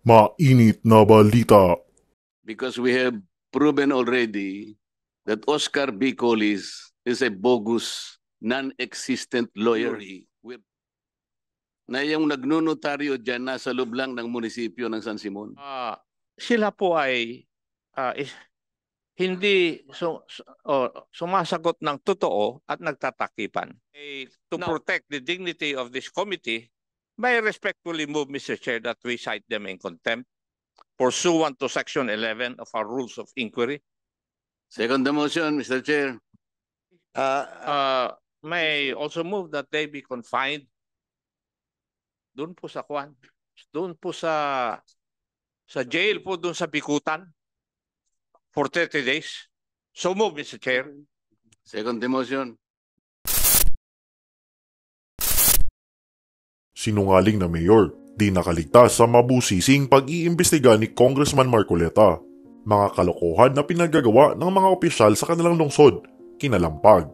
Mainit na balita. Because we have proven already that Oscar B. Collis is a bogus, non-existent lawyer. Na yung nagnunotaryo dyan nasa loob lang ng munisipyo ng San Simon. Sila po ay hindi sumasagot ng totoo at nagtatakipan. To protect the dignity of this committee, may I respectfully move, Mr. Chair, that we cite them in contempt pursuant to Section 11 of our Rules of Inquiry. Second the motion, Mr. Chair. May I also move that they be confined doon po sa Kwan, doon po sa jail po, doon sa Bikutan for 30 days. So move, Mr. Chair. Second the motion. Sinungaling na mayor, di nakaligtas sa mabusising pag-iimbestiga ni Congressman Marcoleta. Mga kalokohan na pinagagawa ng mga opisyal sa kanilang lungsod, kinalampag.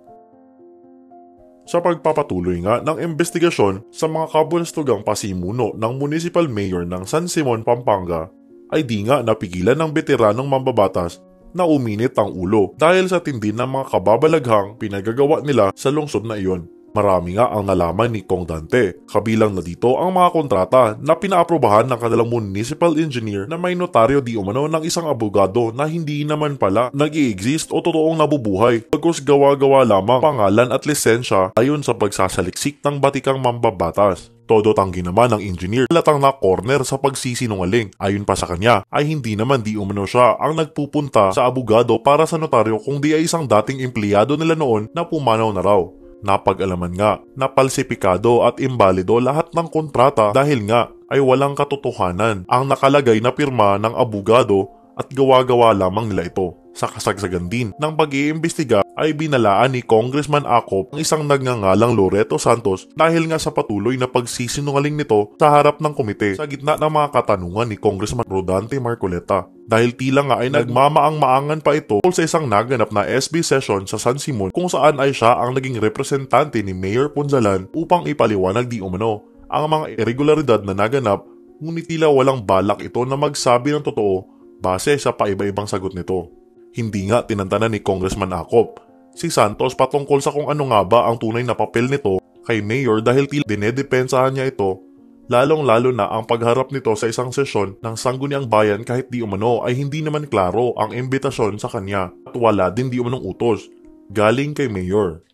Sa pagpapatuloy nga ng investigasyon sa mga kabulastugang pasimuno ng municipal mayor ng San Simon, Pampanga, ay di nga napigilan ng veteranong mambabatas na uminit ang ulo dahil sa tindi ng mga kababalaghang pinagagawa nila sa lungsod na iyon. Marami nga ang nalaman ni Kong Dante, kabilang na dito ang mga kontrata na pinaaprobahan ng kanilang municipal engineer na may notaryo di umano ng isang abogado na hindi naman pala nag-i-exist o totoong nabubuhay, pagkus gawa-gawa lamang pangalan at lisensya ayon sa pagsasaliksik ng batikang mambabatas. Todo tanggi naman ng engineer latang na corner sa pagsisinungaling. Ayon pa sa kanya ay hindi naman di umano siya ang nagpupunta sa abogado para sa notaryo kung di ay isang dating empleyado nila noon na pumanaw na raw. Napag-alaman nga na palsipikado at imbalido lahat ng kontrata dahil nga ay walang katotohanan ang nakalagay na pirma ng abogado at gawa-gawa lamang nila ito. Sa kasagsagan din ng pag-iimbestiga ay binalaan ni Congressman Acop ang isang nagngangalang Loreto Santos dahil nga sa patuloy na pagsisinungaling nito sa harap ng komite sa gitna ng mga katanungan ni Congressman Rodante Marcoleta. Dahil tila nga ay nagmamaang-maangan pa ito sa isang naganap na SB session sa San Simon kung saan ay siya ang naging representante ni Mayor Punzalan upang ipaliwanag di umano ang mga irregularidad na naganap, ngunit tila walang balak ito na magsabi ng totoo base sa paiba-ibang sagot nito. Hindi nga tinantanan ni Congressman Acop si Santos patungkol sa kung ano nga ba ang tunay na papel nito kay Mayor dahil tila dinedepensahan niya ito, lalong-lalo na ang pagharap nito sa isang sesyon ng Sangguniang Bayan kahit di umano ay hindi naman klaro ang imbitasyon sa kanya at wala din di umanong utos galing kay Mayor.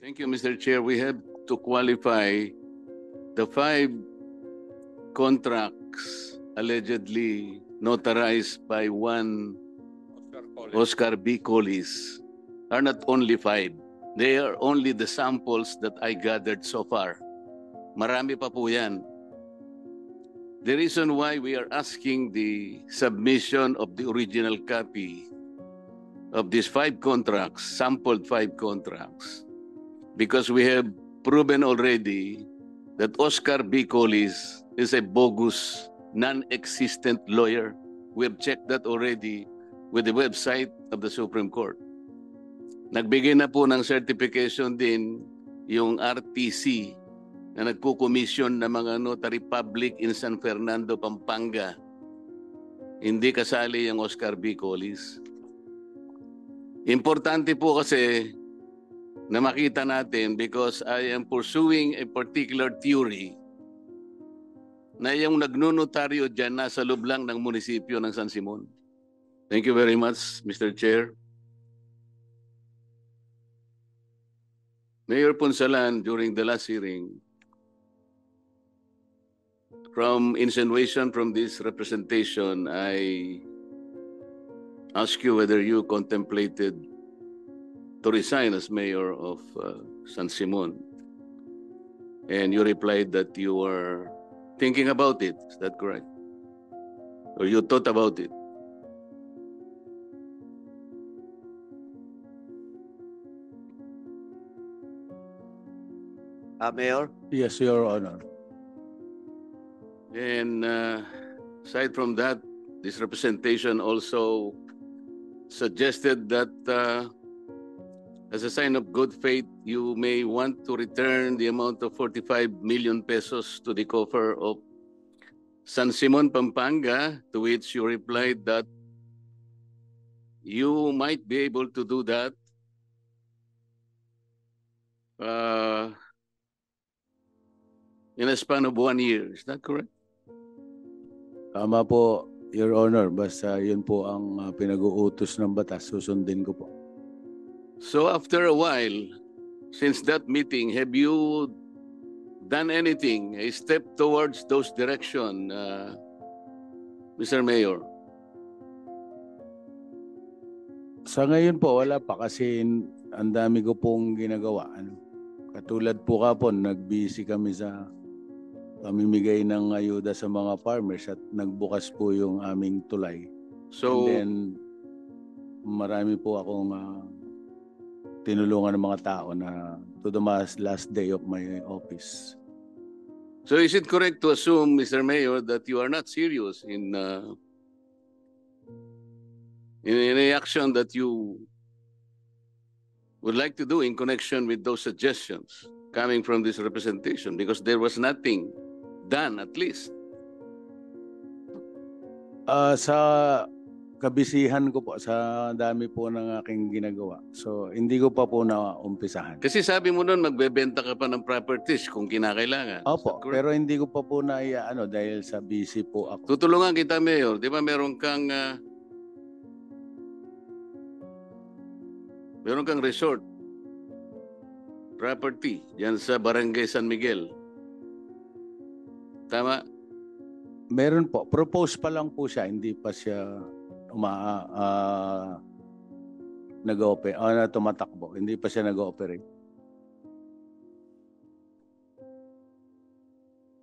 Thank you, Mr. Chair. We have to qualify the 5 contracts allegedly notarized by one Oscar B. Collis are not only 5. They are only the samples that I gathered so far. Marami pa po yan. The reason why we are asking the submission of the original copy of these 5 contracts, sampled 5 contracts, because we have proven already that Oscar B. Collis is a bogus, non-existent lawyer. We have checked that already with the website of the Supreme Court. Nagbigay na po ng certification din yung RTC na nagkukomisyon ng mga notary public in San Fernando, Pampanga. Hindi kasali yung Oscar B. Collis. Importante po kasi na makita natin because I am pursuing a particular theory na yung nagnunotaryo dyan nasa loob lang ng munisipyo ng San Simon. Thank you very much, Mr. Chair. Mayor Punsalan, during the last hearing, from insinuation from this representation, I ask you whether you contemplated to resign as mayor of San Simon. And you replied that you were thinking about it. Is that correct? Or you thought about it? Mayor? Yes, Your Honor. And aside from that, this representation also suggested that as a sign of good faith, you may want to return the amount of 45 million pesos to the coffer of San Simon, Pampanga, to which you replied that you might be able to do that in a span of 1 year. Is that correct? Tama po, Your Honor. Basta yun po ang pinag-uutos ng batas. Susundin ko po. So after a while, since that meeting, have you done anything, a step towards those direction, Mr. Mayor? Sa ngayon po, wala pa kasi ang dami ko pong ginagawa. Katulad po kapon, nag-busy kami sa pamimigay ng ayuda sa mga farmers at nagbukas po yung aming tulay. So, And then, marami po akong tinulungan ng mga tao na to the last day of my office. so is it correct to assume, Mr. Mayor, that you are not serious in any action that you would like to do in connection with those suggestions coming from this representation? Because there was nothing done, at least. Sa kabisihan ko po, sa dami po ng aking ginagawa. So, hindi ko pa po naumpisahan. Kasi sabi mo noon, magbebenta ka pa ng properties kung kinakailangan. Opo, Is that correct? pero hindi ko pa po dahil sa busy po ako. Tutulungan kita, Mayor. Di ba meron kang resort property yan sa Barangay San Miguel. Tama? Meron po. Propose pa lang po siya. Hindi pa siya tumatakbo. Hindi pa siya nag-ooperate.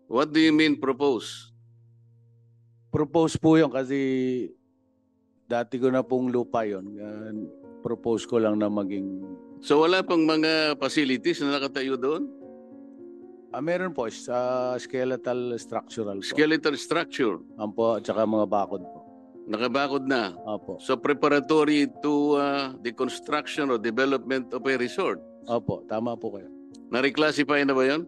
What do you mean propose? Propose po yun kasi dati ko na pong lupa yun. Propose ko lang na maging... So wala pang mga facilities na nakatayo doon? meron po. Skeletal structural po. Skeletal structure. Ampo, at saka mga bakod po. Nakabakod na. Opo. So preparatory to the construction or development of a resort. Opo, tama po kayo. Na-reclassify na ba yun?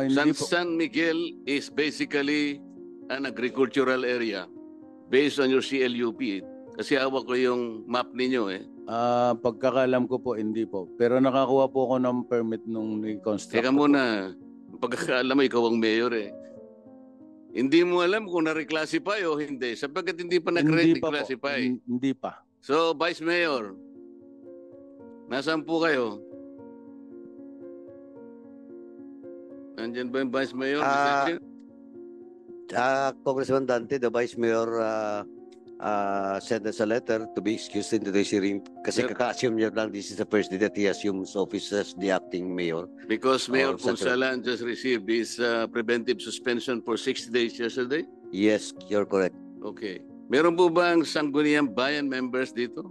Hindi po. San Miguel is basically an agricultural area based on your CLUP. Kasi hawak ko yung map ninyo eh. Pagkakalam ko po, hindi po. Pero nakakuha po ako ng permit nung i-construct. Teka muna, pagkakaalam mo, ikaw ang mayor eh. Hindi mo alam kung na-reclassify o hindi, sapagkat hindi pa na-reclassify. Hindi pa. So, Vice Mayor, nasaan po kayo? Nandyan ba yung Vice Mayor? Congressman Dante, the Vice Mayor sent us a letter to be excused in today's hearing kasi Yep. kaka-assume niya lang this is the first day that he assumes office as the acting mayor. Because Mayor Central. Punsalan just received his preventive suspension for 60 days yesterday? Yes, you're correct. Okay. Meron po ba ang Sangguniang Bayan members dito?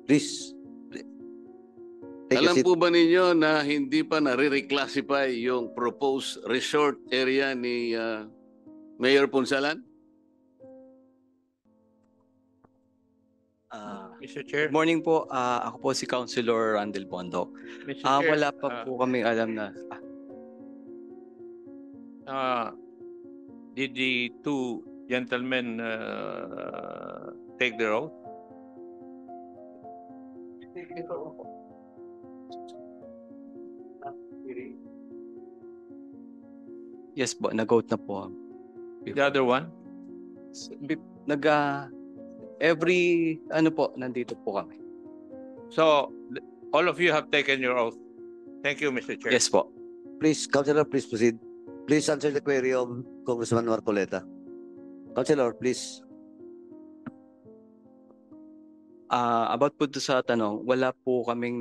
Please. Take a Alam seat. po ba ninyo na hindi pa nare-reclassify yung proposed resort area ni Mayor Punsalan? Mr. Chair. Good morning po. Ako po si Councilor Randel Bondo. Mr. Chair, Wala pa po kami alam na. did the two gentlemen take their oath? Yes po, nag-vote na po. The other one? Every nandito po kami. So, all of you have taken your oath. Thank you, Mr. Chair. Yes po. Please, Councilor, please proceed. Please answer the query of Congressman Marcoleta. Councilor, please. About po sa tanong, wala po kaming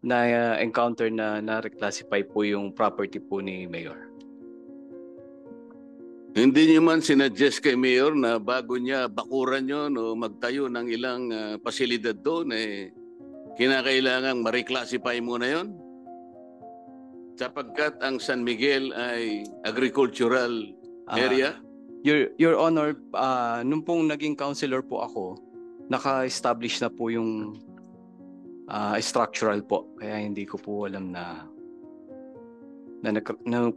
na-encounter na na-reclassify po yung property po ni Mayor. Hindi niyo man sinuggest kay Mayor na bago niya bakuran yun o magtayo ng ilang pasilidad doon, kinakailangang ma-reclassify muna yun? Sapagkat ang San Miguel ay agricultural area? Your Honor, nung pong naging councilor po ako, naka-establish na po yung structural po. Kaya hindi ko po alam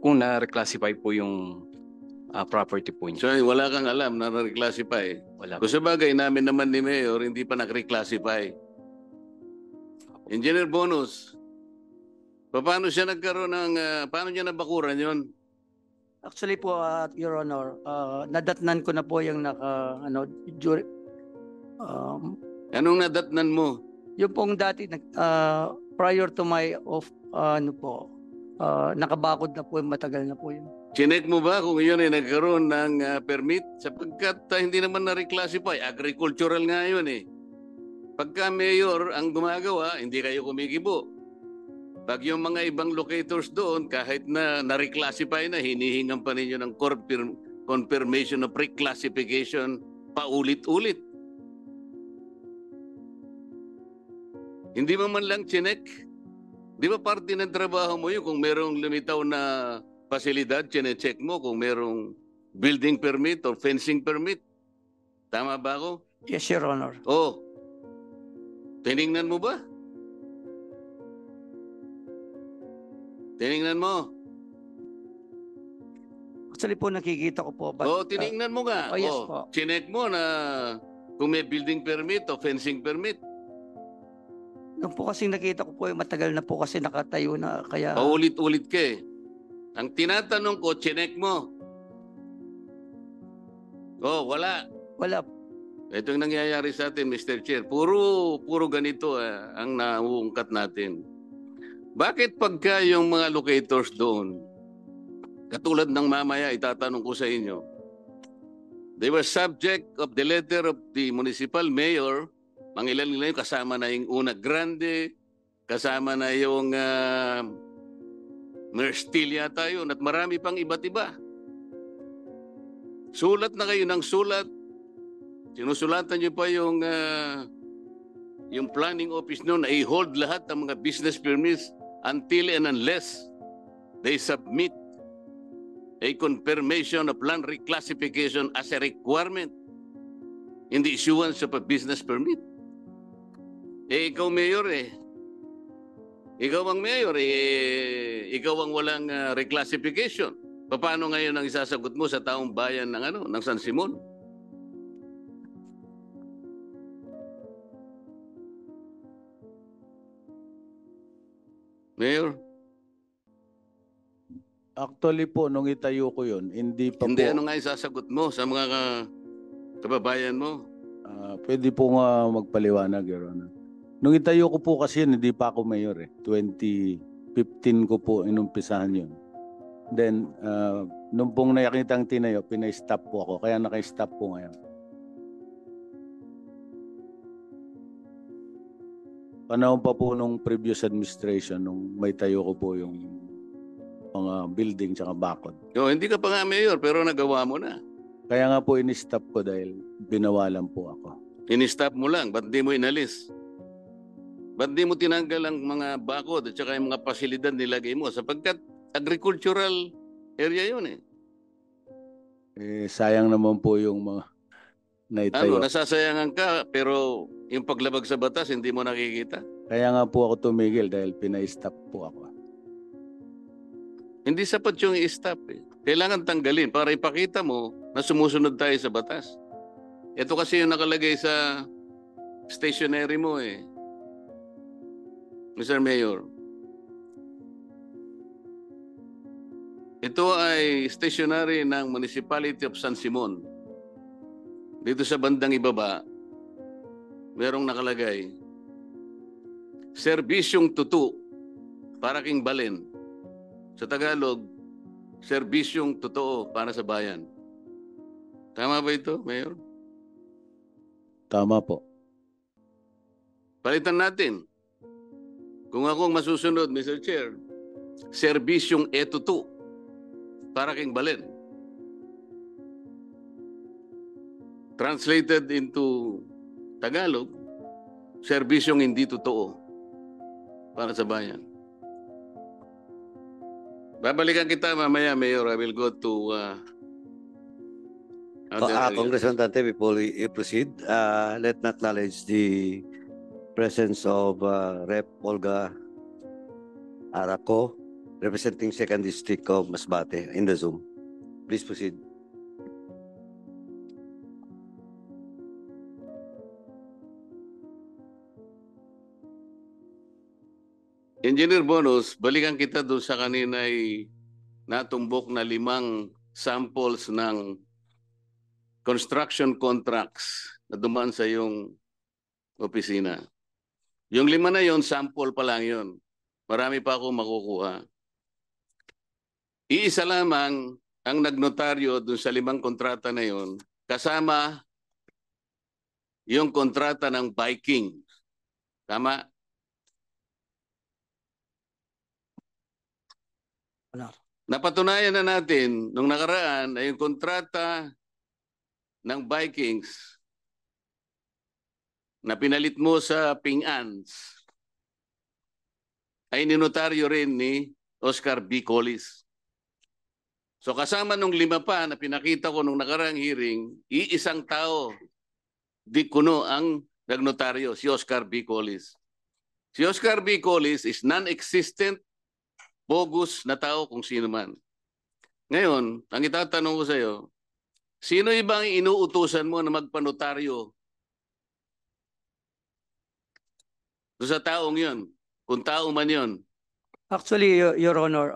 kung na-reclassify po yung property po niya. So wala kang alam na reclassify. Wala Kung po. sa bagay namin naman ni Mayor, hindi pa nag-reclassify. Engineer Bonus, paano siya nagkaroon ng, paano niya nabakuran yon? Actually po, Your Honor, nadatnan ko na po yung Anong nadatnan mo? yung pong dati, prior to my nakabakod na po, matagal na po yun. Chinek mo ba kung yun ay nagkaroon ng permit? Sapagkat hindi naman na-reclassify. Agricultural nga yun eh. Pagka mayor ang gumagawa, hindi kayo kumikibo. Pag yung mga ibang locators doon, kahit na na-reclassify na, hinihingan pa ninyo ng confirmation of reclassification paulit-ulit. Hindi mo man lang chinek. Di ba parte ng trabaho mo yun kung merong lumitaw na pasilidad, chinecheck mo kung merong building permit or fencing permit. Tama ba ako? Yes, Your Honor. Oh. Tiningnan mo ba? Tiningnan mo. Actually po, nakikita ko po. Tiningnan mo nga. yes po. Chinek mo na kung may building permit o fencing permit. Nung po kasing nakita ko po, matagal na po kasi nakatayo na. Kaya Paulit-ulit ka eh. Ang tinatanong ko, chinek mo. Wala. wala. Ito yung nangyayari sa atin, Mr. Chair. Puro ganito ang nauungkat natin. Bakit pagka yung mga locators doon, katulad ng mamaya, itatanong ko sa inyo, they were subject of the letter of the municipal mayor, mangilan nila yung kasama na yung Una Grande, kasama na yung Merstilia tayo, at marami pang iba't iba. Sulat na kayo ng sulat. Sinusulatan niyo pa yung planning office noon na i-hold lahat ng mga business permits until and unless they submit a confirmation of land reclassification as a requirement in the issuance of a business permit. Ikaw mayor Ikaw ang mayor ikaw ang walang reclassification. Paano ngayon ang isasagot mo sa taong bayan ng San Simon? Mayor? Actually po, nung itayo ko yun, hindi pa Hindi, po. ano nga isasagot mo sa mga kababayan mo? Pwede po nga magpaliwanag, Your Honor. Nung itayo ko po kasi yun, hindi pa ako mayor 2015 ko po inumpisahan yun. Then, nung pong nakikita ang tinayo, pinay-stop po ako. Kaya naka-stop po ngayon. Panahon pa po nung previous administration, nung may tayo ko po yung mga building tsaka bakod. Hindi ka pa nga mayor, pero nagawa mo na. Kaya nga po in-stop ko dahil binawalan po ako. In-stop mo lang, ba't di mo inalis? Ba't di mo tinanggal ang mga bakod at saka yung mga pasilidad nilagay mo? Sapagkat agricultural area yun Sayang naman po yung mga naitayo. Nasasayangan ka, pero yung paglabag sa batas, hindi mo nakikita? Kaya nga po ako tumigil dahil pinay-stop po ako. Hindi sapat yung i-stop Kailangan tanggalin para ipakita mo na sumusunod tayo sa batas. Ito kasi yung nakalagay sa stationery mo Mr. Mayor. Ito ay stationery ng Municipality of San Simon. Dito sa bandang ibaba, merong nakalagay, serbisyong tutu para king balen. Sa Tagalog, serbisyong totoo para sa bayan. Tama ba ito, Mayor? Tama po. Palitan natin. Kung akong masusunod, Mr. Chair, serbisyong etutu para king balen. Translated into Tagalog, serbisyong hindi totoo para sa bayan. Babalikan kita mamaya, Mayor. I will go to other areas. Congressman Dante, before you proceed, let me acknowledge the presence of Rep. Olga Araco, representing 2nd District of Masbate in the Zoom. Please proceed. Engineer Bonus, balikan kita doon sa kanina ay natumbok na 5 samples ng construction contracts na dumaan sa iyong opisina. Yung 5 na yon, sample pa lang yon. Marami pa akong makukuha. Iisa lamang ang nagnotaryo doon sa 5 kontrata na yon, kasama yung kontrata ng Viking. Tama? Napatunayan na natin nung nakaraan ay yung kontrata ng Vikings na pinalit mo sa Ping-Ans ay ninotaryo rin ni Oscar B. Collis. So kasama nung 5 pa na pinakita ko nung nakaraang hearing, iisang tao di kuno ang nagnotaryo, si Oscar B. Collis. Si Oscar B. Collis is non-existent, bogus na tao kung sino man. Ngayon, ang itatanong ko sa iyo, sino ibang inuutusan mo na magpanotaryo doon sa taong yun? Kung tao man yun. Actually, Your Honor,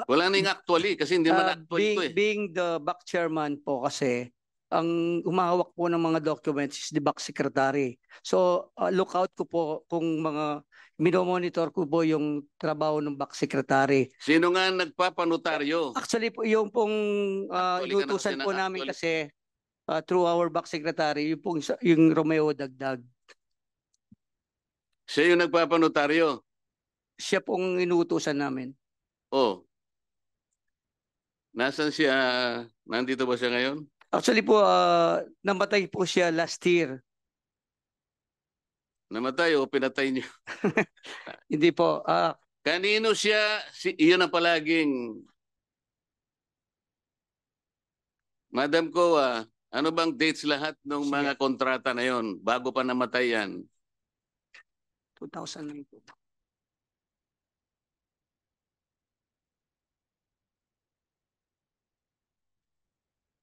Wala na yung actually kasi hindi man actual ito eh. being the back chairman po kasi, ang humahawak po ng mga documents is the back secretary. So, look out ko po kung mga minomonitor ko po yung trabaho ng back secretary. Sino nga nagpapanotaryo? Actually po, yung pong Actually ka na inutusan kasi po ng namin actual. kasi through our back secretary, yung, pong, yung Romeo Dagdag. Siya yung nagpapanotaryo. Siya pong inutusan namin. Oh. Nasaan siya? Nandito ba siya ngayon? Actually po, namatay po siya last year. Namatay o pinatay niyo? Hindi po. Kanino siya? Iyon ang palaging... Madam Koa, ano bang dates lahat ng mga kontrata na yon bago pa namatay yan? 2009 po.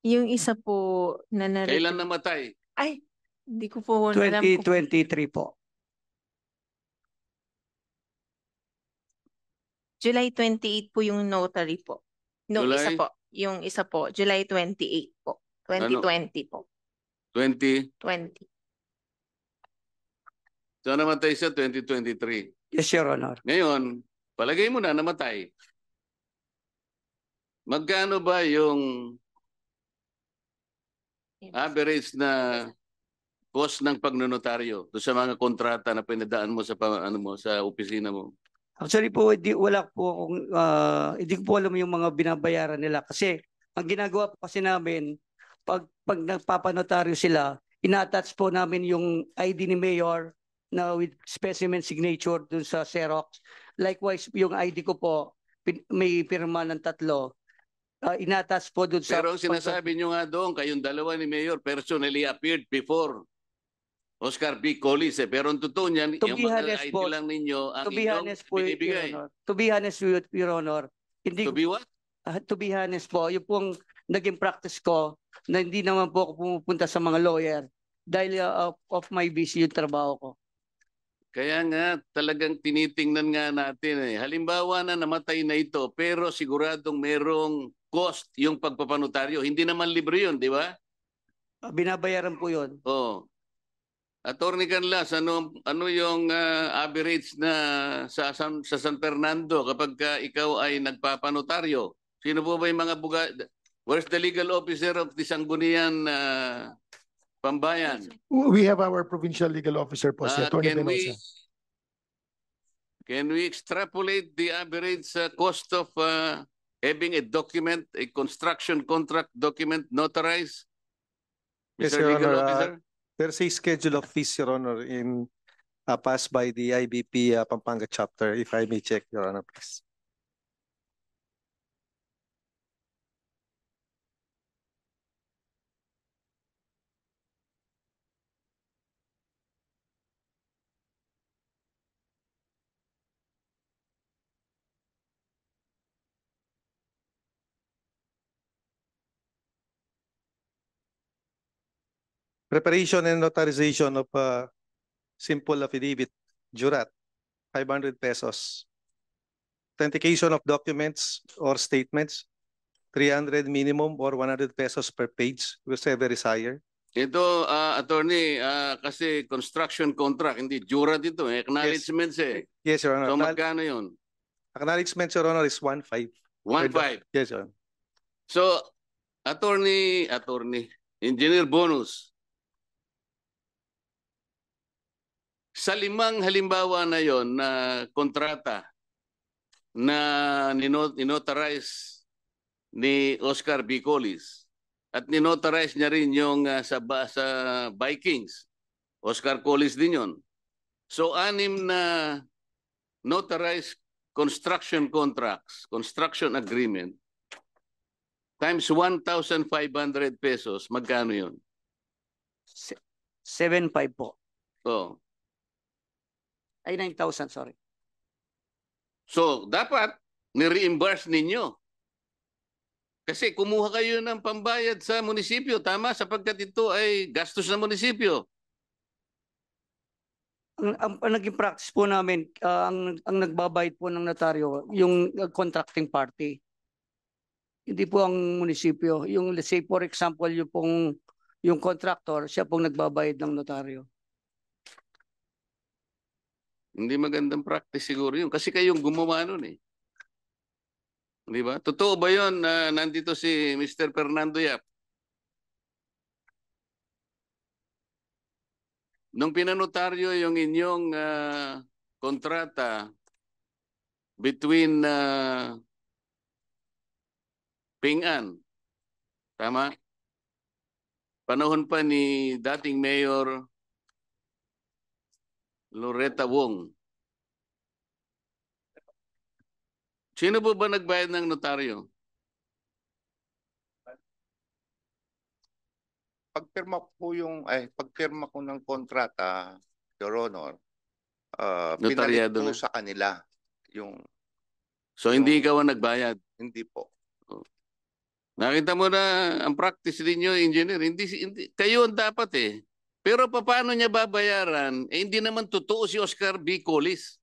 Yung isa po na Kailan namatay? Ay, hindi ko po alam kung 2023 po. July 28 po yung notary po. No, July? isa po. Yung isa po, July 28 po. 2020 po. 20? 20. So namatay siya 2023. Yes, Your Honor. Ngayon, palagay mo na namatay. Magkano ba yung average na cost ng pagnonotaryo do sa mga kontrata na pinadaan mo sa sa opisina mo? Actually po, hindi ko po alam yung mga binabayaran nila kasi ang ginagawa po kasi namin, pag nagpapanotaryo sila, ina-attach po namin yung ID ni Mayor na with specimen signature dun sa Xerox. Likewise, yung ID ko po, may pirma ng 3. Ina-attach po dun sa... Pero ang sinasabi nyo nga doon, kayong dalawa ni Mayor personally appeared before Oscar B. Collis. Pero ang totoo niyan, To yung be mga honest ID po, lang ninyo ang to be inyong honest po, Your binibigay. Honor. To be honest, Your Honor, hindi To be what? to be honest po, yung pong naging practice ko na hindi naman po ako pumupunta sa mga lawyer dahil of my busy yung trabaho ko. Kaya nga, talagang tinitingnan nga natin eh. Halimbawa na namatay na ito, pero siguradong merong cost yung pagpapanotaryo. Hindi naman libre yun, di ba? Binabayaran po yun. Oh. Attorney Canlas, ano yung average na sa San Fernando kapag ikaw ay nagpapanotaryo? Sino po ba yung mga where's the legal officer of the Sangguniang Pambayan? We have our provincial legal officer po, si Attorney Benosa. Can we extrapolate the average cost of having a document, a construction contract document notarized? Yes, Mr. Your Legal Honor. Officer? There's a schedule of fees, Your Honor, passed by the IBP Pampanga chapter. If I may check, Your Honor, please. Preparation and notarization of simple affidavit, jurat, 500 pesos. Authentication of documents or statements, 300 minimum or 100 pesos per page, whichever is higher. Ito, attorney, kasi construction contract, hindi jurat ito, acknowledgements eh. Yes, Your Honor. So magkano yun? Acknowledgement, Your Honor, is 1.5. 1.5. Yes, Your Honor. So, attorney, engineer bonus. Sa 5 halimbawa na yon na kontrata na ninotarize ni Oscar Bicolis at ninotarize niya rin yung sa Vikings, Oscar Collis din yon. So 6 na notarized construction contracts, construction agreement, times 1,500 pesos, magkano yun? 7.5 po. Oh. Ay, 9,000, sorry. So, dapat ni-reimburse ninyo. Kasi kumuha kayo ng pambayad sa munisipyo, tama? Sapagkat ito ay gastos ng munisipyo. Ang naging practice po namin, ang nagbabayad po ng notaryo, yung contracting party. Hindi po ang munisipyo. Yung, let's say, for example, yung contractor, siya pong nagbabayad ng notaryo. Hindi magandang practice siguro yun. Kasi kayong gumawa nun eh. Di ba? Totoo ba yun na nandito si Mr. Fernando Yap? Nung pinanotaryo yung inyong kontrata between Ping-an, tama? Panahon pa ni dating Mayor Loretta Wong. Sino po ba nagbayad ng notaryo? Pagpirma ko ng kontrata, Your Honor, Notaryado pinalit ko na. sa kanila yung So hindi ikaw ang nagbayad? hindi po. Nakita mo na ang practice ninyo, engineer. Hindi, kayo ang dapat eh. Pero paano niya babayaran? Eh, hindi naman totoo si Oscar B. Collis.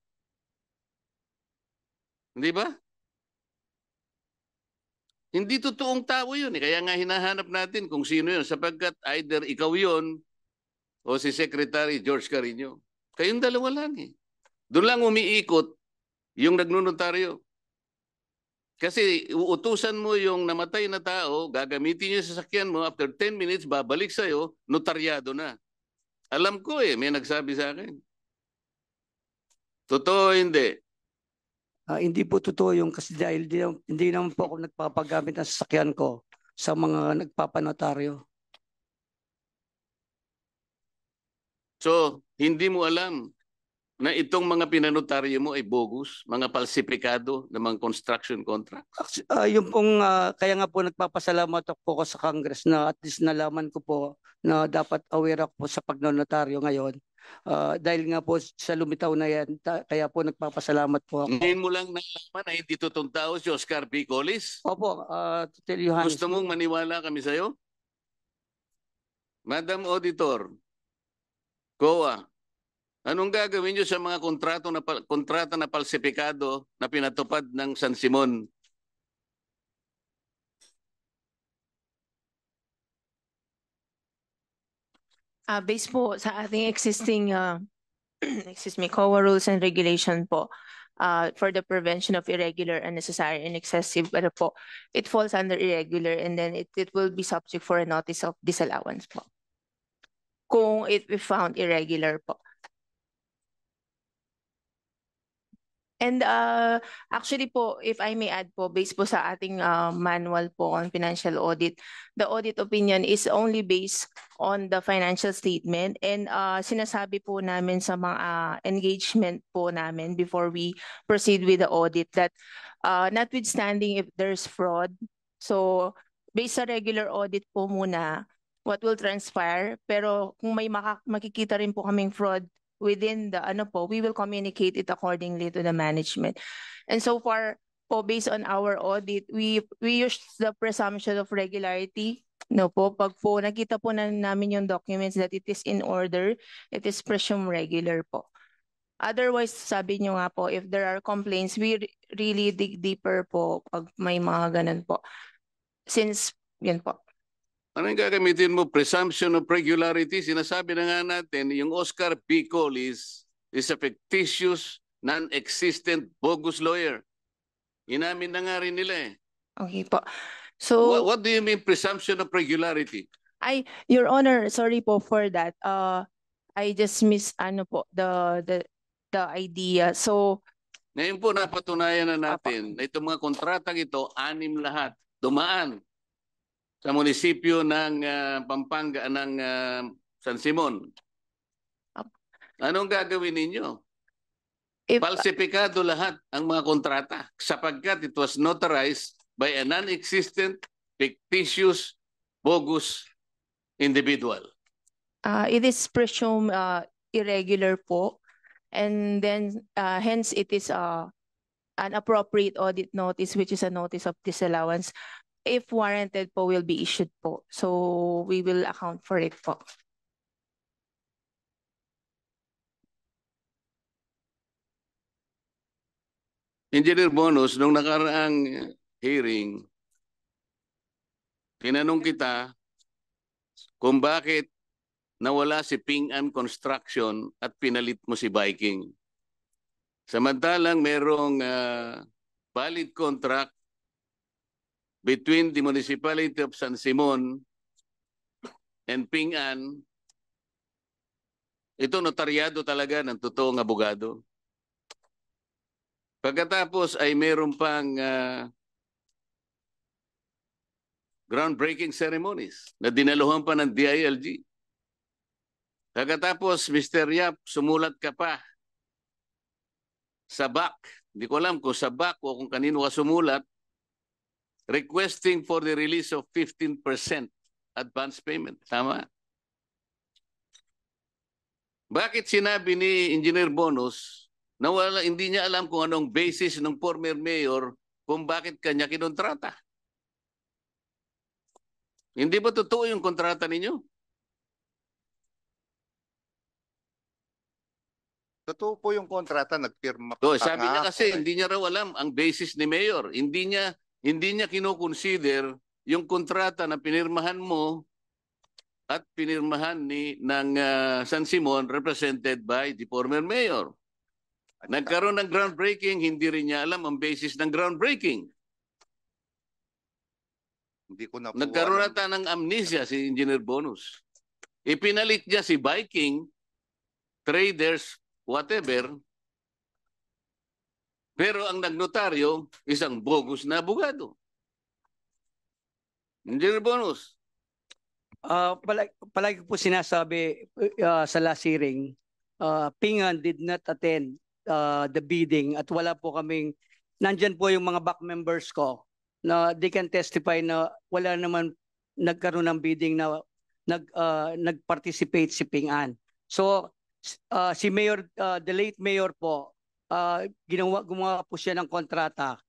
Hindi ba? Hindi totoong tao yun. Kaya nga hinahanap natin kung sino yun. Sapagkat either ikaw yun o si Secretary George Carino. Kayong dalawa lang eh. Doon lang umiikot yung nagnunotaryo. Kasi uutusan mo yung namatay na tao, gagamitin yung sasakyan mo, after 10 minutes, babalik sa'yo, notaryado na. Alam ko eh, may nagsabi sa akin. Totoo hindi? Hindi po totoo yung kasi dahil hindi naman po ako nagpapagamit ng sasakyan ko sa mga nagpapanotaryo. So, hindi mo alam na itong mga pinanotaryo mo ay bogus, mga falsipikado ng mga construction contract? Yung pong, kaya nga po nagpapasalamat ako sa Congress na at least nalaman ko po na dapat aware ako po sa pagnonotaryo ngayon. Dahil nga po sa lumitaw na yan, kaya po nagpapasalamat po ako. Ngayon mo lang nalaman na hindi totoong tao si Oscar B. Collis? Opo, to tell you honestly. Gusto mong maniwala kami sa'yo? Madam Auditor, COA, anong gagawin nyo sa mga kontrata na falsipikado na pinatupad ng San Simon? Based po sa ating existing COA rules and regulation po, for the prevention of irregular, unnecessary, and excessive, po, it falls under irregular and then it will be subject for a notice of disallowance po. Kung it be found irregular po. And actually po, if I may add po, based po sa ating manual po on financial audit, the audit opinion is only based on the financial statement and sinasabi po namin sa mga engagement po namin before we proceed with the audit that notwithstanding if there's fraud, so based sa regular audit po muna, what will transpire, pero kung may makikita rin po kaming fraud within the we will communicate it accordingly to the management. And so far po, based on our audit, we use the presumption of regularity No po, pag po nakita po namin yung documents that it is in order, it is presumed regular po. Otherwise, sabi nyo nga po, if there are complaints, we really dig deeper po pag may mga ganun po. Since, yun po. Anong gagamitin mo? Presumption of regularity. Sinasabi na nga natin, yung Oscar B. Collis is a fictitious, non-existent, bogus lawyer. Inamin na nga rin nila eh. Okay po. So, What do you mean presumption of regularity? Your Honor, sorry po for that. I just miss the idea. So, Ngayon po napatunayan na natin na itong mga kontratang ito, 6 lahat, dumaan sa munisipyo ng Pampanga, ng San Simon. Anong gagawin ninyo? Falsipikado lahat ang mga kontrata sapagkat it was notarized by a non-existent, fictitious, bogus individual. it is presumed irregular po. And then, hence it is an appropriate audit notice, which is a notice of disallowance. If warranted po, will be issued po. So, we will account for it po. Engineer Bonus, nung nakaraang hearing, tinanong kita kung bakit nawala si Ping An Construction at pinalit mo si Viking. Samantalang merong valid contract between the Municipality of San Simon and Ping An. Ito notaryado talaga ng totoong abogado. Pagkatapos ay meron pang groundbreaking ceremonies na dinaluhan pa ng DILG. Pagkatapos, Mr. Yap, sumulat ka pa sa BAC. Hindi ko alam kung sa BAC o kung kanino ka sumulat, requesting for the release of 15% advance payment. Tama? Bakit sinabi ni Engineer Bonus na hindi niya alam kung anong basis ng former mayor kung bakit kanya kinontrata? Hindi ba totoo yung kontrata ninyo? Totoo po yung kontrata, nagpirma So, pa sabi niya nga kasi ako, hindi niya raw alam ang basis ni mayor. Hindi niya kino-consider yung kontrata na pinirmahan mo at pinirmahan ng San Simon represented by the former mayor. Nagkaroon ng groundbreaking, hindi rin niya alam ang basis ng groundbreaking. Hindi ko na po Nagkaroon alam. nata ng amnesia si Engineer Bonus. Ipinalit niya si Viking, traders, whatever, pero ang nagnotaryo, isang bogus na abogado. Engineer Bonus. Palagi po sinasabi sa last hearing, Ping An did not attend the bidding at wala po kaming, nandyan po yung mga back members ko na they can testify na wala naman nagkaroon ng bidding na nag-participate si Ping An. So si Mayor, the late Mayor po, gumawa po siya ng kontrata.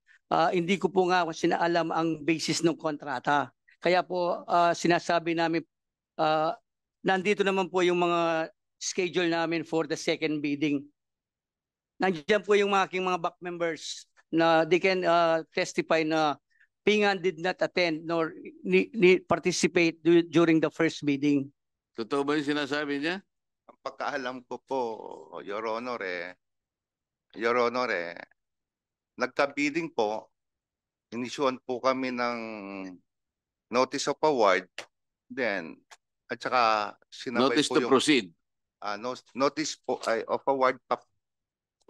Hindi ko po nga sinaalam ang basis ng kontrata. Kaya po sinasabi namin, nandito naman po yung mga schedule namin for the second bidding. Nandiyan po yung aking mga back members na they can testify na Ping An did not attend nor participate during the first bidding. Totoo ba yung sinasabi niya? Ang pagkaalam ko po, Your Honor, nagka-bidding po, inisyuan po kami ng notice of award, then, at saka sinabay Notice po to proceed. notice po of award pa.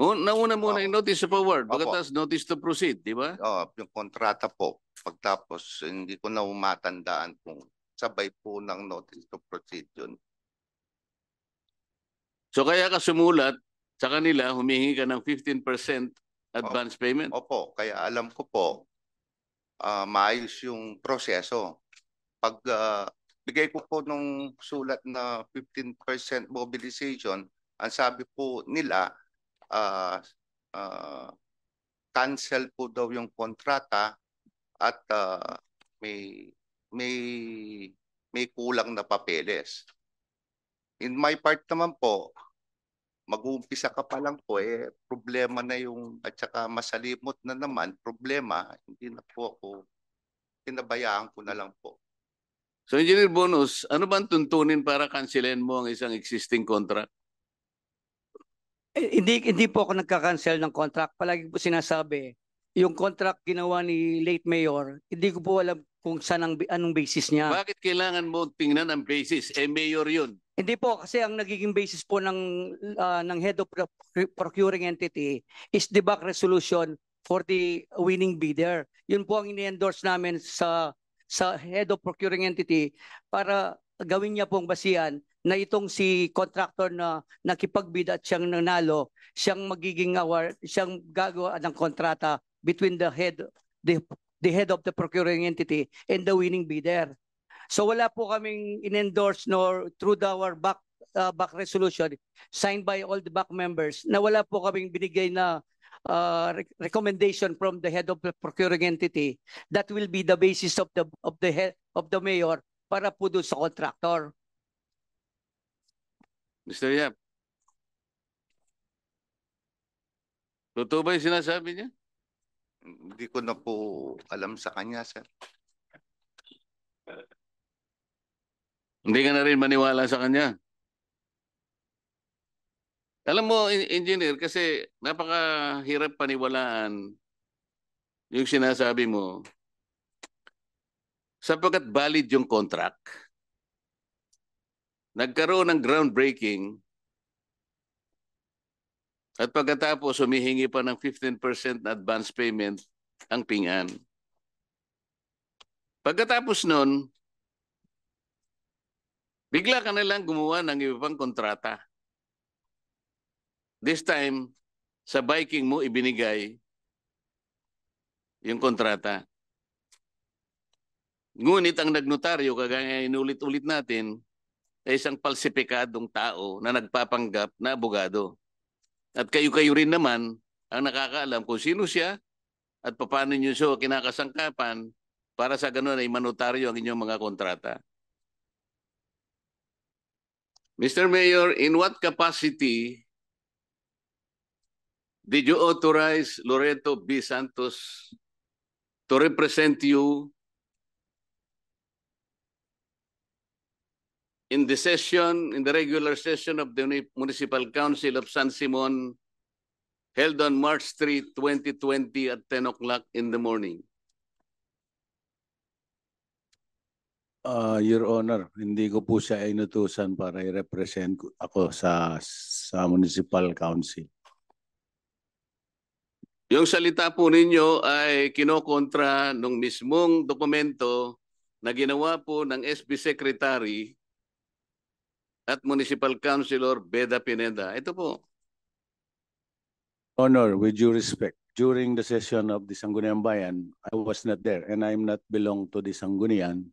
Nauna muna yung notice of award, pagkatapos notice to proceed, di ba? Yung kontrata po, pagtapos hindi ko na umatandaan kung sabay po ng notice to proceed yun. So kaya ka sumulat sa kanila, humingi ka ng 15% advance payment? Opo, kaya alam ko po, maayos yung proseso. Pag bigay ko po nung sulat na 15% mobilization, ang sabi po nila, cancel po daw yung kontrata at may may kulang na papeles. In my part naman po, mag-uumpisa ka pa lang po, problema na yung, at saka masalimot na naman, problema, hindi na po ako, pinabayaan ko na lang po. So Engineer Bonus, ano bang tuntunin para kansilin mo ang isang existing contract? Hindi po ako nagka-cancel ng contract. Palagi po sinasabi, yung contract ginawa ni late Mayor, hindi ko po alam kung saan anong basis niya. Bakit kailangan mo tingnan ang basis? Mayor yun. Hindi po, kasi ang nagiging basis po ng head of the procuring entity is the back resolution for the winning bidder. Yun po ang ini-endorse namin sa head of procuring entity para gawin niya pong basihan na itong si contractor na nakipagbid at siyang nanalo, siyang magiging award, siyang gagawa ng kontrata between the head of the procuring entity and the winning bidder. So wala po kaming in-endorse nor through our back resolution signed by all the back members na wala po kaming binigay na recommendation from the head of the procuring entity that will be the basis of the head of the mayor para po doon sa contractor. Mr. Yap, totoo ba yung sinasabi niya? Hindi ko na po alam sa kanya, sir. Hindi ka na rin maniwala sa kanya. Alam mo, engineer, kasi napakahirap paniwalaan yung sinasabi mo sapagkat valid yung contract. Nagkaroon ng groundbreaking at pagkatapos humihingi pa ng 15% na advance payment ang Ping-an. Pagkatapos nun, bigla ka na lang gumawa ng ibang kontrata. This time, sa Viking mo ibinigay yung kontrata. Ngunit ang nagnotaryo, kagaya inulit-ulit natin, ay isang palsipikadong tao na nagpapanggap na abogado. At kayo-kayo rin naman ang nakakaalam kung sino siya at paano nyo siya kinakasangkapan para sa ganun ay manotaryo ang inyong mga kontrata. Mr. Mayor, in what capacity did you authorize Loreto B. Santos to represent you in the regular session of the Municipal Council of San Simon held on March 3, 2020 at 10 o'clock in the morning? Your Honor, hindi ko po siya inutusan para i-represent ako sa Municipal Council. Yung salita po ninyo ay kinokontra nung mismong dokumento na ginawa po ng SB Secretary at Municipal Councilor Beda Pineda. Ito po. Honor, with due respect, during the session of the Sangguniang Bayan, I was not there and I'm not belong to the Sanggunian.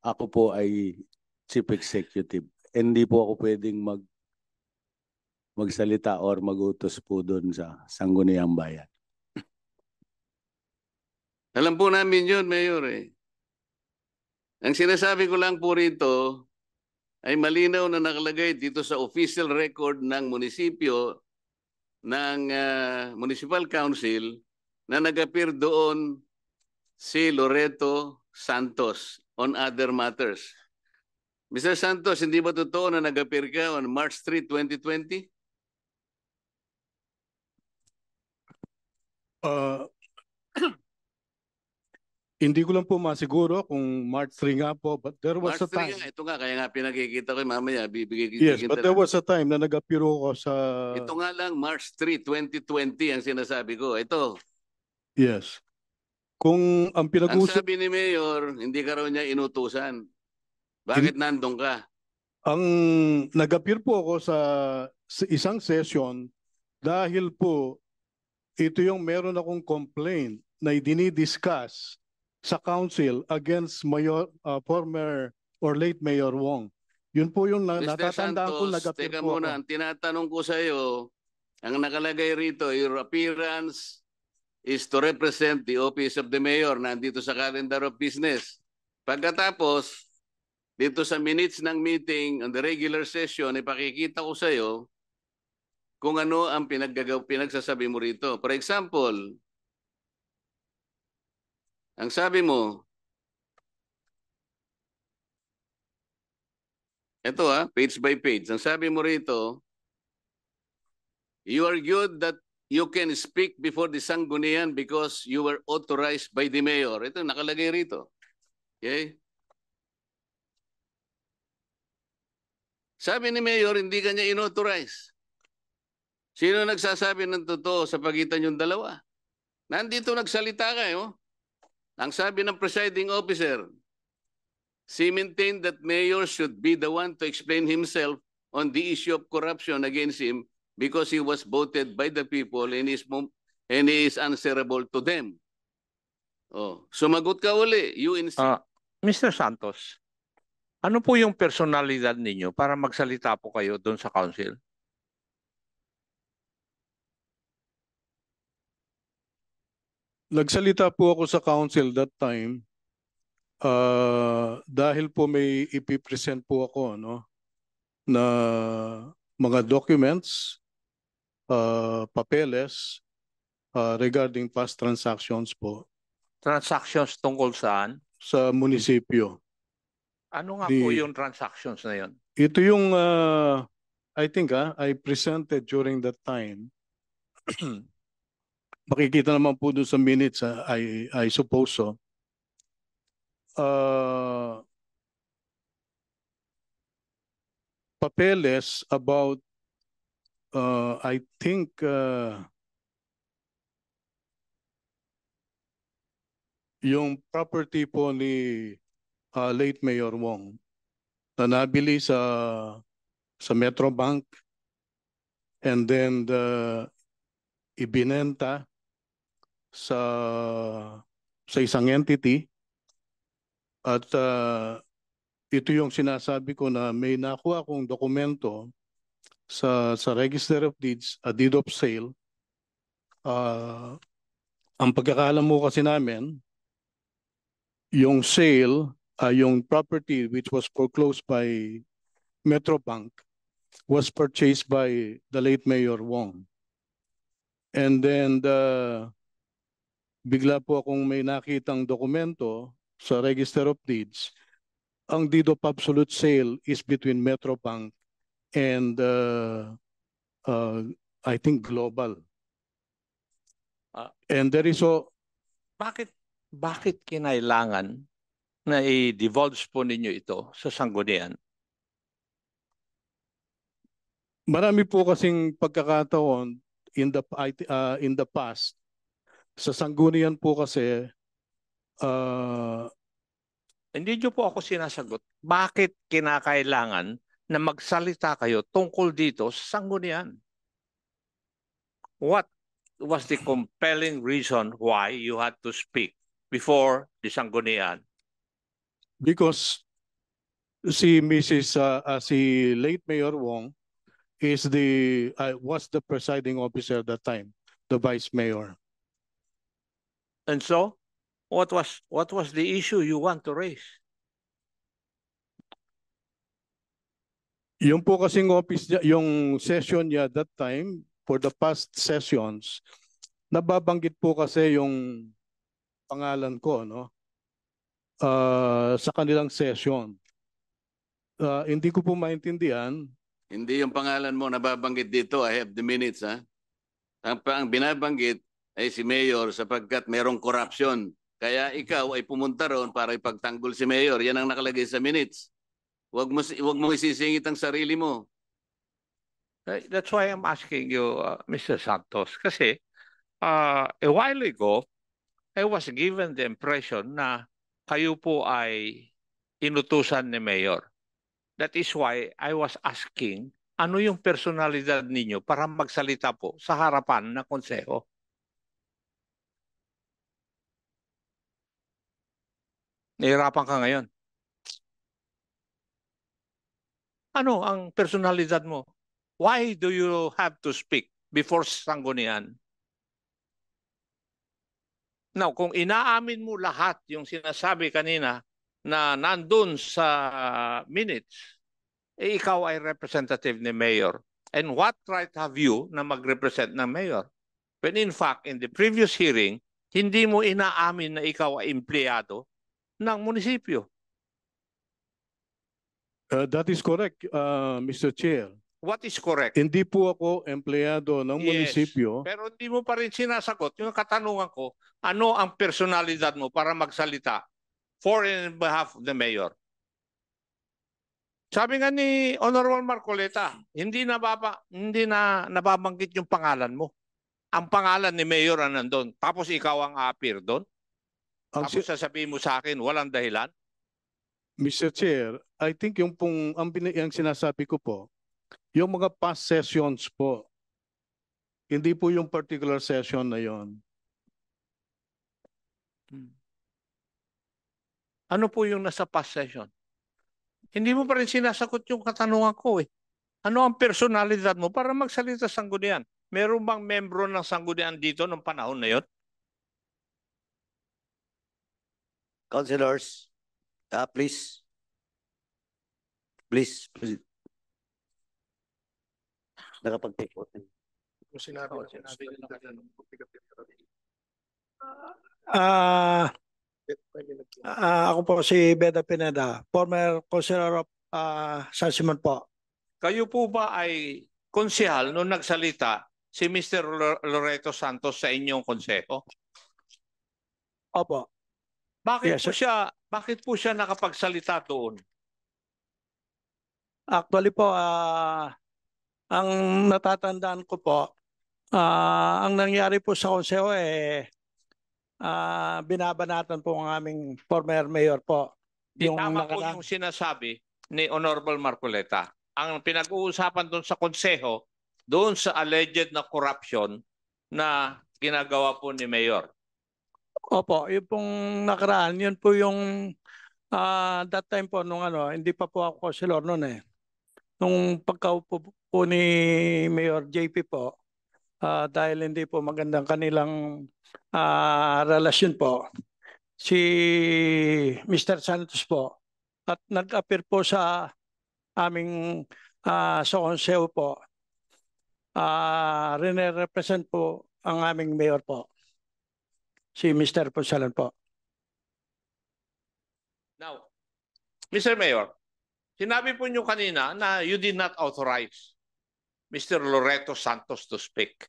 Ako po ay Chief Executive. Hindi po ako pwedeng magsalita or mag-utos po doon sa Sangguniang Bayan. Alam po namin yun, Mayor. Ang sinasabi ko lang po rito ay malinaw na nakalagay dito sa official record ng munisipyo ng Municipal Council na nag-appear doon si Loreto Santos on other matters. Mr. Santos, hindi ba totoo na nag-appear ka on March 3, 2020? Hindi ko lang po masiguro kung March 3 nga po, but there was March a time. 3 nga, ito nga, kaya nga pinakikita ko mamaya, bibigay Yes, but there was a time na nag-appear ako sa... Ito nga lang, March 3, 2020 ang sinasabi ko. Ito. Yes. Kung ang Ang pinag-usap... sabi ni Mayor, hindi ka raw niya inutusan. Bakit nandun ka? Ang nag-appear po ako sa isang session dahil po ito yung meron akong complaint na dinidiscuss sa council against former or late Mayor Wong. Yun po yung natatandaan ko nag-appear teka po muna, ako. ang tinatanong ko sa iyo, ang nakalagay rito, your appearance is to represent the office of the mayor, nandito sa calendar of business. Pagkatapos, dito sa minutes ng meeting on the regular session, ipakikita ko sa iyo kung ano ang pinagsasabi mo rito. For example, ang sabi mo, ito page by page. Ang sabi mo rito, you argued that you can speak before the Sanggunian because you were authorized by the mayor. Ito, nakalagay rito. Okay? Sabi ni mayor, hindi kanya inauthorize. Sino nagsasabi ng totoo sa pagitan yung dalawa? Nandito nagsalita kayo. Ang sabi ng presiding officer, she maintained that mayor should be the one to explain himself on the issue of corruption against him because he was voted by the people and he is answerable to them. Oh, sumagot ka uli. You insist. Mr. Santos, ano po yung personalidad ninyo para magsalita po kayo doon sa council? Nagsalita po ako sa council that time dahil po may ipipresent po ako na mga documents, papeles regarding past transactions po. Transactions tungkol saan? Sa munisipyo. Ano nga po yung transactions na yun? Ito yung I think I presented during that time. Makikita naman po doon sa minutes, I suppose so. Papeles about, I think, yung property po ni late Mayor Wong na nabili sa Metrobank and then ibinenta sa isang entity at ito yung sinasabi ko na may nakuha akong dokumento sa Register of Deeds, a deed of sale. Ang pagkakaalam mo kasi namin, yung sale, yung property which was foreclosed by Metrobank was purchased by the late Mayor Wong. And then bigla po akong may nakitang dokumento sa Register of Deeds. Ang deed of absolute sale is between Metrobank and I think Global. And there is Bakit kinailangan na i-divulge po ninyo ito sa Sanggunian? Marami po kasing pagkakataon in the past. Sa Sanggunian po kasi hindi nyo po ako sinasagot. Bakit kinakailangan na magsalita kayo tungkol dito sa Sanggunian? What was the compelling reason why you had to speak before the Sanggunian? Because si late Mayor Wong was the presiding officer at that time, the vice mayor. And so, what was the issue you want to raise? Yung po kasing office niya, yung session niya that time, for the past sessions, nababanggit po kasi yung pangalan ko, sa kanilang session. Hindi ko po maintindihan. Hindi yung pangalan mo nababanggit dito. I have the minutes, Ang binabanggit ay si Mayor sapagkat merong corruption. Kaya ikaw ay pumunta roon para ipagtanggol si Mayor. Yan ang nakalagay sa minutes. Huwag mo isisingit ang sarili mo. That's why I'm asking you, Mr. Santos. Kasi a while ago, I was given the impression na kayo po ay inutusan ni Mayor. That is why I was asking, ano yung personalidad ninyo para magsalita po sa harapan ng konseho? Nahirapan ka ngayon. Ano ang personalidad mo? Why do you have to speak before Sanggunian? Now, kung inaamin mo lahat yung sinasabi kanina na nandun sa minutes, eh ikaw ay representative ni Mayor. And what right have you na mag-represent ng Mayor? When in fact, in the previous hearing, hindi mo inaamin na ikaw ay empleyado ng munisipyo. That is correct, Mr. Chair. What is correct? Hindi po ako empleyado ng munisipyo. Pero hindi mo pa rin sinasagot yung katanungan ko, ano ang personalidad mo para magsalita for and behalf of the Mayor? Sabi nga ni Honorable Marcoleta, hindi na nababanggit yung pangalan mo. Ang pangalan ni Mayor ang nandun. Tapos ikaw ang appear doon. Tapos sasabihin mo sa akin, walang dahilan. Mr. Chair, I think yung sinasabi ko po, yung mga past sessions po, hindi po yung particular session na yon. Ano po yung nasa past session? Hindi mo pa rin sinasagot yung katanungan ko eh. Ano ang personalidad mo para magsalita sa sanggunian? Meron bang membro ng sanggunian dito nung panahon na yun? Councilors, please. Please. Nakapag-take out. Ako po si Beda Pineda, former councilor of San Simon po. Kayo po ba ay konsehal nung nagsalita si Mr. Loreto Santos sa inyong konseho? Opo. Bakit po siya nakapagsalita doon? Actually po, ang natatandaan ko po, ang nangyari po sa konseho binabanatan po ang aming former mayor po. Tama po yung sinasabi ni Honorable Marcoleta. Ang pinag-uusapan doon sa konseho, doon sa alleged na corruption na ginagawa po ni Mayor. Opo, yung pong nakaraan, yun po yung that time po nung hindi pa po ako councilor noon eh. Nung pagkaupo po ni Mayor JP po, dahil hindi po magandang kanilang relasyon po, si Mr. Santos po, at nag-appear po sa aming sa konseho po, represent po ang aming mayor po, si Mr. Ponsalan po. Now, Mr. Mayor, sinabi po niyo kanina na you did not authorize Mr. Loreto Santos to speak.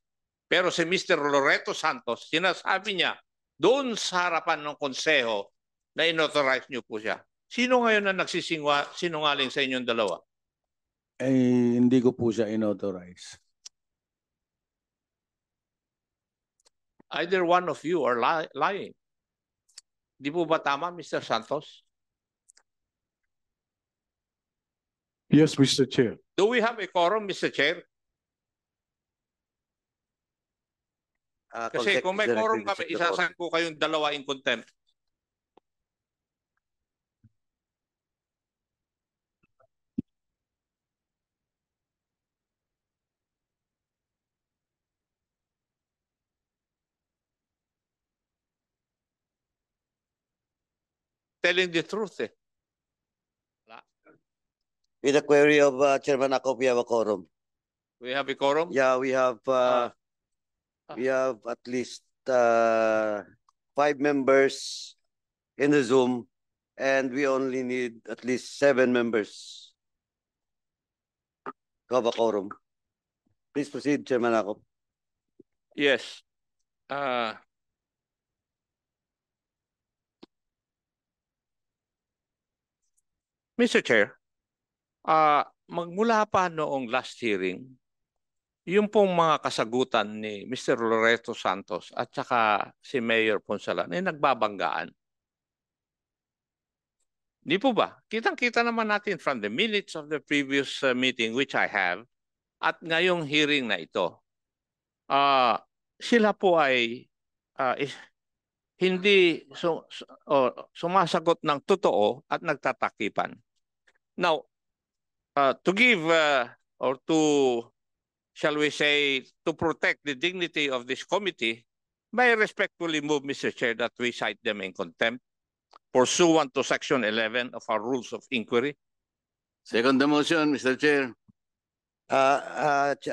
Pero si Mr. Loreto Santos, sinasabi niya doon sa harapan ng konseho na inauthorize niyo po siya. Sino ngayon na nagsisinungaling sa inyong dalawa? Hindi ko po siya inauthorize. Either one of you are lying. Di po ba tama, Mr. Santos? Yes, Mr. Chair. Do we have a quorum, Mr. Chair? Kasi kung may quorum kami, isasagot ko kayong dalawa in contempt. Telling the truth eh. With the query of Chairman Akop, we have a quorum. We have a quorum? Yeah, we have at least 5 members in the Zoom, and we only need at least 7 members to have a quorum. Please proceed, Chairman Akop. Yes. Mr. Chair, magmula pa noong last hearing, yung pong mga kasagutan ni Mr. Loreto Santos at saka si Mayor Ponsalan ay nagbabanggaan. Di po ba? Kitang-kita naman natin from the minutes of the previous meeting which I have at ngayong hearing na ito. Sila po ay hindi sumasagot ng totoo at nagtatakipan. Now, to give or to, shall we say, to protect the dignity of this committee, may respectfully move, Mr. Chair, that we cite them in contempt pursuant to Section 11 of our Rules of Inquiry. Second the motion, Mr. Chair.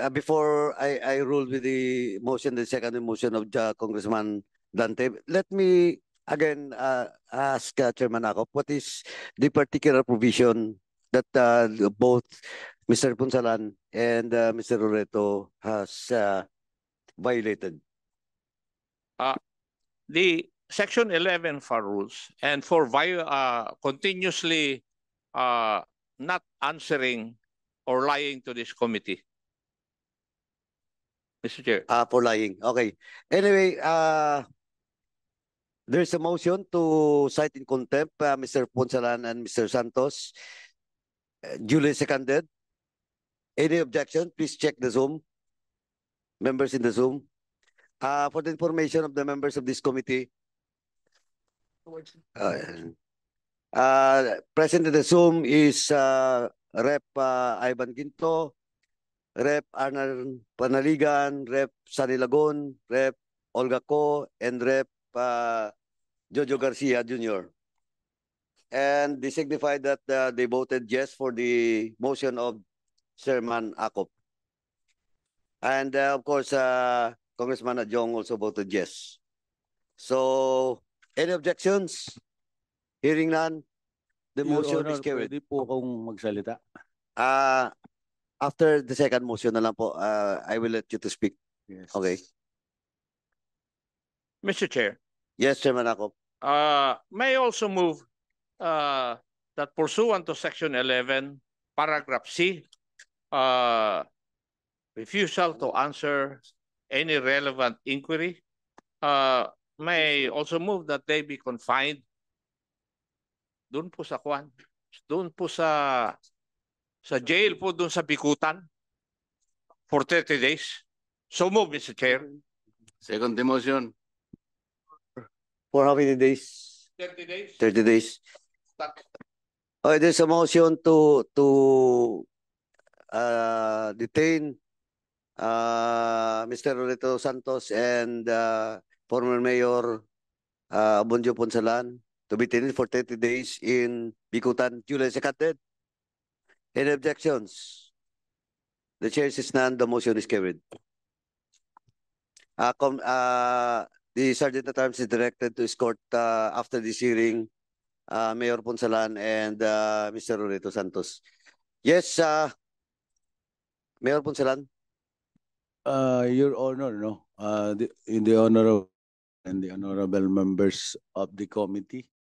Before I rule with the motion, the second motion of Congressman Dante, let me again ask Chairman Akop, what is the particular provision that both Mr. Punsalan and Mr. Loreto has violated? The Section 11 of our rules, and for continuously not answering or lying to this committee. Mr. Chair. For lying. Okay. Anyway, there's a motion to cite in contempt Mr. Punsalan and Mr. Santos. Duly seconded. Any objection? Please check the Zoom. Members in the Zoom. For the information of the members of this committee, present in the Zoom is Rep. Ivan Ginto, Rep. Arnold Panaligan, Rep. Sunny Lagon, Rep. Olga Co, and Rep. Jojo Garcia Jr. And they signified that they voted yes for the motion of Chairman Akop. And of course, Congressman Adjong also voted yes. So, any objections? Hearing none, the Your motion Honor, is carried. pwede po akong magsalita. After the second motion na lang po, I will let you to speak. Yes. Okay. Mr. Chair. Yes, Chairman Akop. May I also move that pursuant to Section 11, Paragraph C, refusal to answer any relevant inquiry. May I also move that they be confined doon po sa Kwan, doon po sa jail po, doon sa Bikutan for 30 days. So move, Mr. Chair. Second the motion. For how many days? 30 days. 30 days. Okay, there's a motion to detain Mr. Loreto Santos and former Mayor Abondio Punsalan to be detained for 30 days in Bikutan. Duly seconded. Any objections? The chair says none. The motion is carried. The Sergeant at Arms is directed to escort after this hearing Mayor Punsalan and Mr. Loreto Santos. Yes, Mayor Punsalan. Your Honor, no, in the honor of and the honorable members of the committee,